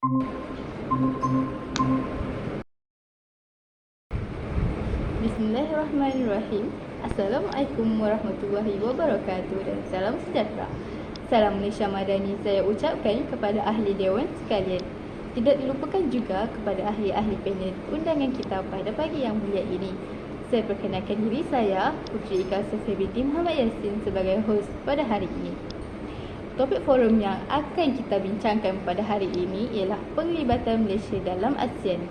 Bismillahirrahmanirrahim. Assalamualaikum warahmatullahi wabarakatuh dan salam sejahtera. Salam Malaysia Madani saya ucapkan kepada ahli Dewan sekalian. Tidak dilupakan juga kepada ahli-ahli panel undangan kita pada pagi yang mulia ini. Saya perkenalkan diri saya, Puteri Ika Sofia binti Muhammad Yassin sebagai host pada hari ini. Topik forum yang akan kita bincangkan pada hari ini ialah penglibatan Malaysia dalam ASEAN.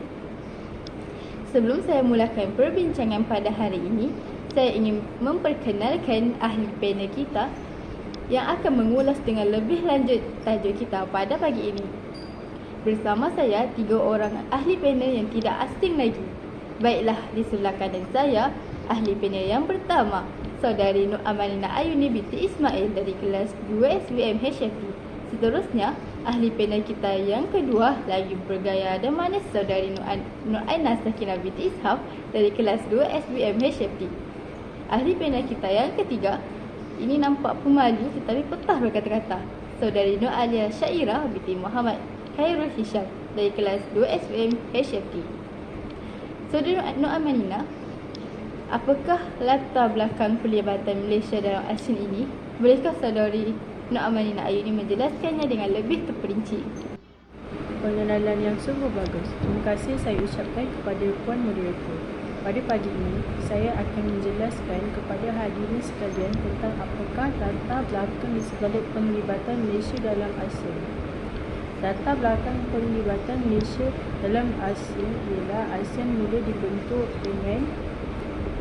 Sebelum saya mulakan perbincangan pada hari ini, saya ingin memperkenalkan ahli panel kita yang akan mengulas dengan lebih lanjut tajuk kita pada pagi ini. Bersama saya, 3 orang ahli panel yang tidak asing lagi. Baiklah, di sebelah kanan saya, ahli panel yang pertama, Saudari Nur Amalina Ayuni binti Ismail dari kelas 2 SBM HFT. Seterusnya, ahli panel kita yang kedua, lagi bergaya dan manis, Saudari Nur Aina Sakinah binti Ishaf dari kelas 2 SBM HFT. Ahli panel kita yang ketiga, ini nampak pemalu tetapi petah berkata-kata, Saudari Nur Alia Syairah binti Muhammad Khairul Hisham dari kelas 2 SBM HFT. Saudari Nur Amalina, apakah latar belakang pelibatan Malaysia dalam ASEAN ini? Bolehkah Saudari Nur Amalina Ayuni menjelaskannya dengan lebih terperinci? Pengenalan yang sungguh bagus. Terima kasih saya ucapkan kepada Puan Moderator. Pada pagi ini, saya akan menjelaskan kepada hadirin sekalian tentang apakah latar belakang di sebalik penglibatan Malaysia dalam ASEAN. Latar belakang penglibatan Malaysia dalam ASEAN ialah ASEAN mula dibentuk dengan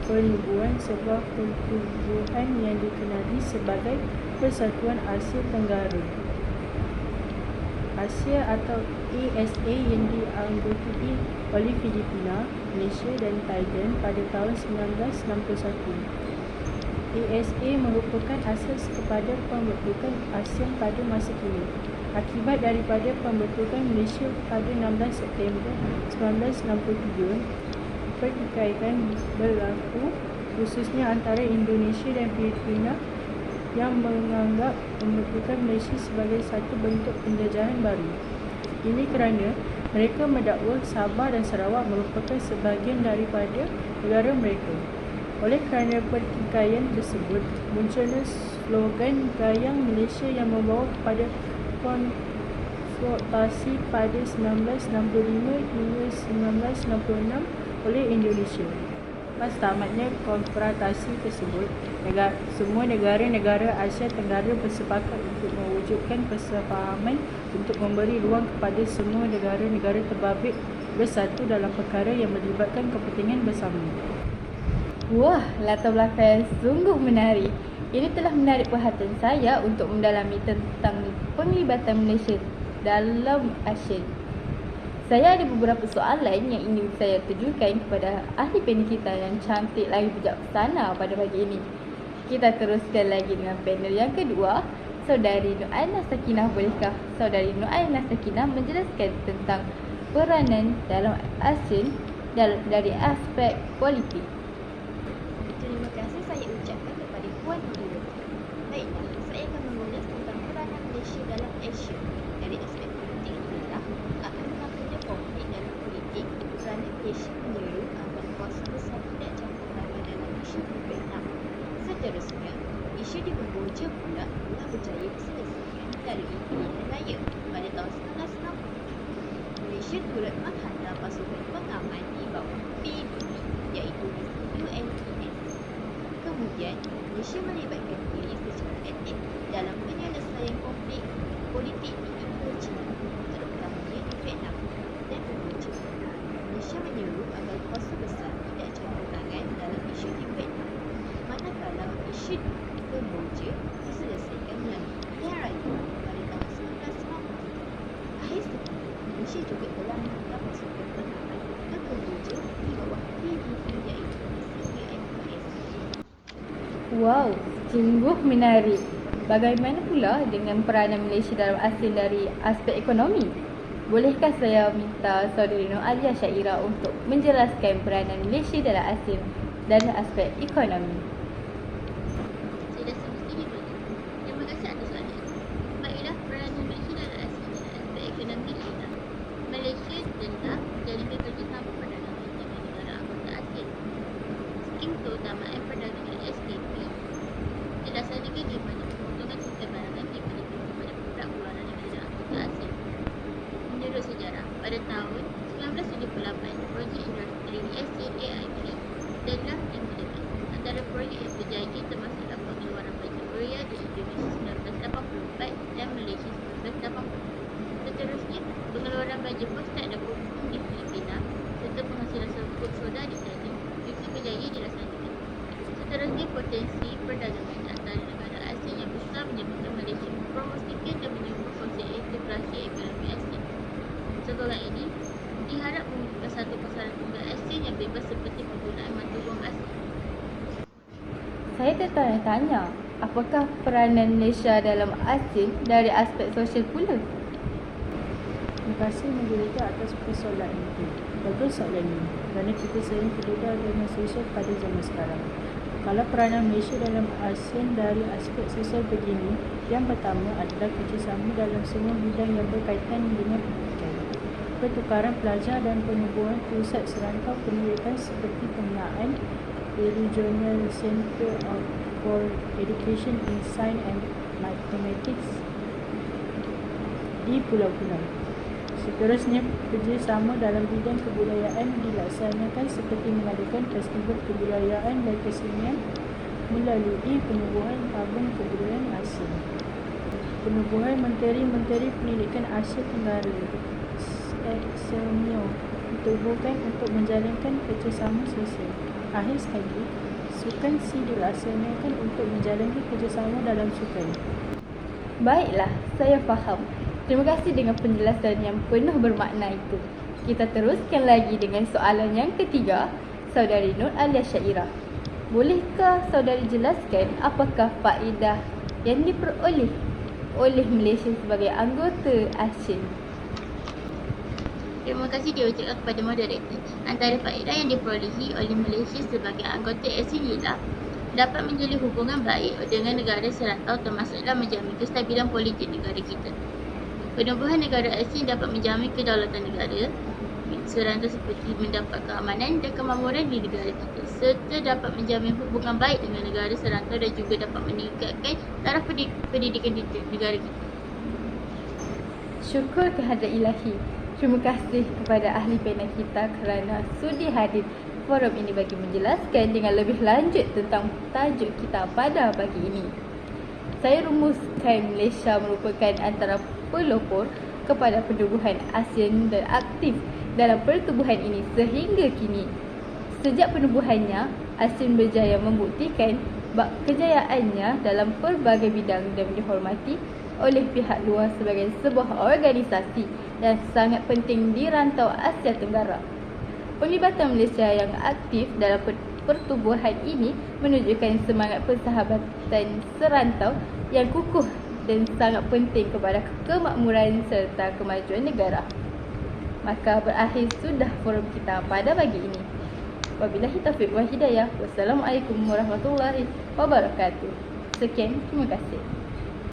penubuhan sebuah pertubuhan yang dikenali sebagai Persatuan Asia Tenggara Asia atau ASA yang dianggotai oleh Filipina, Malaysia dan Thailand pada tahun 1961. ASA merupakan asas kepada pembentukan ASEAN pada masa kini. Akibat daripada pembentukan Malaysia pada 16 September 1963, pertikaian berlaku khususnya antara Indonesia dan Filipina yang menganggap pembentukan Malaysia sebagai satu bentuk penjajahan baru. Ini kerana mereka mendakwa Sabah dan Sarawak merupakan sebahagian daripada negara mereka. Oleh kerana pertikaian tersebut, munculnya slogan Gayang Malaysia yang membawa kepada konfrontasi pada 1965 hingga 1966 oleh Indonesia. Pas tamatnya konfrontasi tersebut, semua negara-negara Asia Tenggara bersepakat untuk mewujudkan kesepahaman untuk memberi ruang kepada semua negara-negara terbabit bersatu dalam perkara yang melibatkan kepentingan bersama. Wah, latar belakang yang sungguh menarik. Ini telah menarik perhatian saya untuk mendalami tentang penglibatan Malaysia dalam ASEAN. Saya ada beberapa soalan yang ingin saya tujukan kepada ahli panel kita yang cantik lagi bijaksana pada pagi ini. Kita teruskan lagi dengan panel yang kedua, Saudari Nur Aina Sakinah. Bolehkah Saudari Nur Aina Sakinah menjelaskan tentang peranan dalam ASEAN dari aspek politik? Terima kasih saya ucapkan kepada Puan Moderator. Baiklah, saya akan mengulas tentang peranan Malaysia dalam ASEAN. Dari aspek politik inilah akan berlakunya konflik dalam politik kerana Malaysia menyeru agar kuasa besar tidak campur tangan dalam isu di Vietnam. Seterusnya, isu di Kamboja pula telah berjaya diselesaikan melalui pilihan raya pada tahun 1960. Malaysia turut menghantar pasukan pengaman di bawah PBB iaitu UNPS. Kemudian, Malaysia melibatkan diri secara aktif dalam penyelesaian konflik politik di Indochina, terutamanya di Vietnam dan Kamboja. Malaysia menyeru agar kuasa besar tidak campur tangan dalam isu di Vietnam, manakala isu di Kamboja diselesaikan melalui pilihan raya pada tahun 1990. Akhir sekali, Malaysia juga telah menghantar pasukan pengaman ke Kamboja di bawah PBB iaitu UNPS. Wow, sungguh menarik. Bagaimana pula dengan peranan Malaysia dalam ASEAN dari aspek ekonomi? Bolehkah saya minta Saudari Nur Alia Syairah untuk menjelaskan peranan Malaysia dalam ASEAN dari aspek ekonomi? Saya dah semestinya dulu. Terima kasih atas soalan. Baiklah, peranan Malaysia dalam ASEAN dalam aspek ekonomi ialah pada tahun 1978, projek industri SNAIP telah dimulakan. Antara projek yang berjaya termasuklah pengeluaran bajet Korea di Indonesia 1984 dan Malaysia 1980. Seterusnya, pengeluaran bajet bauxite dan pupuk di Filipina serta penghasilan serbuk soda di China juga berjaya dilaksanakan. Seterusnya, potensi perdagangan antara negara ASEAN yang besar menyebabkan Malaysia mempromosikan dan menyokong konsep integrasi ekonomi ASEAN. Sokongan ini diharap membuka satu pasaran tunggal ASEAN yang bebas seperti penggunaan mata wang asing. Saya tertanya-tanya, apakah peranan Malaysia dalam ASEAN dari aspek sosial pula? Terima kasih moderator atas persoalan itu. Bagus soalan ini, kerana kita sering terdedah dengan sosial pada zaman sekarang. Kalau peranan Malaysia dalam ASEAN dari aspek sosial begini, yang pertama adalah kerjasama dalam semua bidang yang berkaitan dengan pendidikan. Pertukaran pelajar dan penubuhan pusat serantau pendidikan seperti pembinaan Regional Centre for Education in Science and Mathematics di pulau-pulau. Seterusnya, kerjasama dalam bidang kebudayaan dilaksanakan seperti mengadakan festival kebudayaan dan kesenian melalui penubuhan tabung kebudayaan ASEAN. Penubuhan Menteri-Menteri Pendidikan Asia Tenggara senior ditubuhkan untuk menjalankan kerjasama sosial. Akhir sekali, sukan C dilaksanakan untuk menjalankan kerjasama dalam sukan. Baiklah, saya faham. Terima kasih dengan penjelasan yang penuh bermakna itu. Kita teruskan lagi dengan soalan yang ketiga, Saudari Nur alias Syairah. Bolehkah saudari jelaskan apakah faedah yang diperoleh oleh Malaysia sebagai anggota ASEAN? Terima kasih diucapkan kepada moderator. Antara faedah yang diperolehi oleh Malaysia sebagai anggota ASEAN ialah dapat menjalin hubungan baik dengan negara serantau, termasuklah menjamin kestabilan politik negara kita. Penubuhan negara ASEAN dapat menjamin kedaulatan negara serantau seperti mendapat keamanan dan kemakmuran di negara kita, serta dapat menjamin hubungan baik dengan negara serantau dan juga dapat meningkatkan taraf pendidikan di negara kita. Syukur kehadrat ilahi. Terima kasih kepada ahli panel kita kerana sudi hadir forum ini bagi menjelaskan dengan lebih lanjut tentang tajuk kita pada pagi ini. Saya rumuskan Malaysia merupakan antara pelopor kepada pertubuhan ASEAN dan aktif dalam pertubuhan ini sehingga kini. Sejak penubuhannya, ASEAN berjaya membuktikan kejayaannya dalam pelbagai bidang dan dihormati oleh pihak luar sebagai sebuah organisasi yang sangat penting di rantau Asia Tenggara. Penglibatan Malaysia yang aktif dalam pertubuhan ini menunjukkan semangat persahabatan serantau yang kukuh dan sangat penting kepada kemakmuran serta kemajuan negara. Maka berakhir sudah forum kita pada pagi ini. Wabillahi taufiq wal hidayah. Wassalamualaikum warahmatullahi wabarakatuh. Sekian, terima kasih.